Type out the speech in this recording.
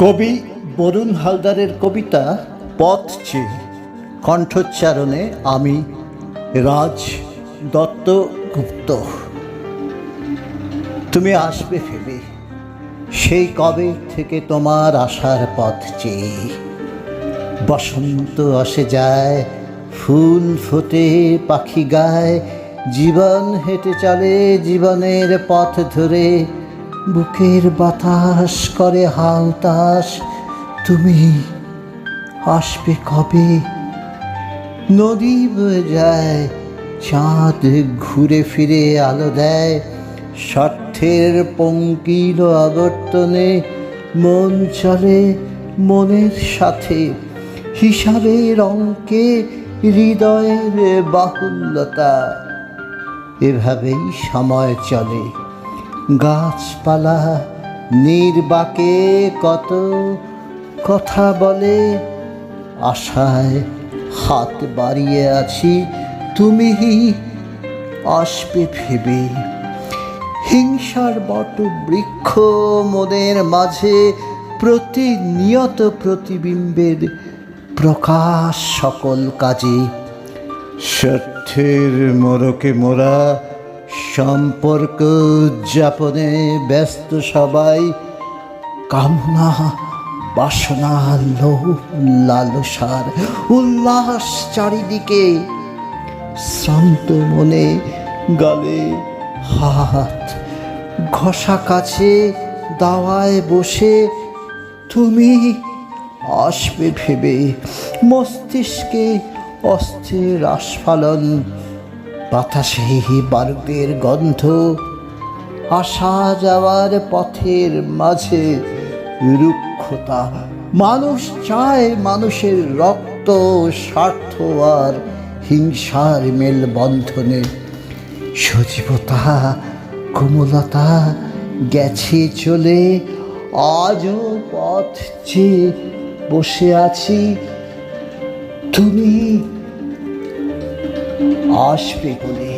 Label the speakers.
Speaker 1: কবি বরুণ হালদারের কবিতা পথ চেয়ে, কণ্ঠোচ্চারণে আমি রাজ দত্তগুপ্ত। তুমি আসবে ভেবে সেই কবে থেকে তোমার আসার পথ চেয়ে। বসন্ত আসে যায়, ফুল ফোটে, পাখি গায়, জীবন হেঁটে চলে জীবনের পথ ধরে। বুকের বাতাস করে হাউতাস, তুমি আসবে কবে? নদী বয়ে যায়, চাঁদ ঘুরে ফিরে আলো দেয়, স্বার্থের পঙ্কিল আবর্তনে মন চলে মনের সাথে। হিসাবের অঙ্কে হৃদয়ের বাহুল্যতা, এভাবেই সময় চলে। গাছপালা নির্বাকে কত কথা বলে, আশায় হাত বাড়িয়ে আছি, তুমি আসবে ভেবে। হিংসার বট বৃক্ষ মোদের মাঝে প্রতিনিয়ত প্রতিবিম্বের প্রকাশ সকল কাজে। স্বার্থের মোড়কে মোরা সম্পর্ক উদযাপনে ব্যস্ত সবাই। কামনা বাসনা লোভ লালসার উল্লাস চারিদিকে। শ্রান্ত মনে গালে হাত ঘষা কাছে দাওয়ায় বসে তুমি আসবে ভেবে। মস্তিষ্কে অস্থির আস্ফালন, বাতাসে বারুদের গন্ধ, আসা যাওয়ার পথের মাঝে রুক্ষতা। মানুষ চায় মানুষের রক্ত, স্বার্থ আর হিংসার মেলবন্ধনে। সজীবতা কোমলতা গেছে চলে, আজও পথ চেয়ে বসে আছি, তুমি আসবে বলে।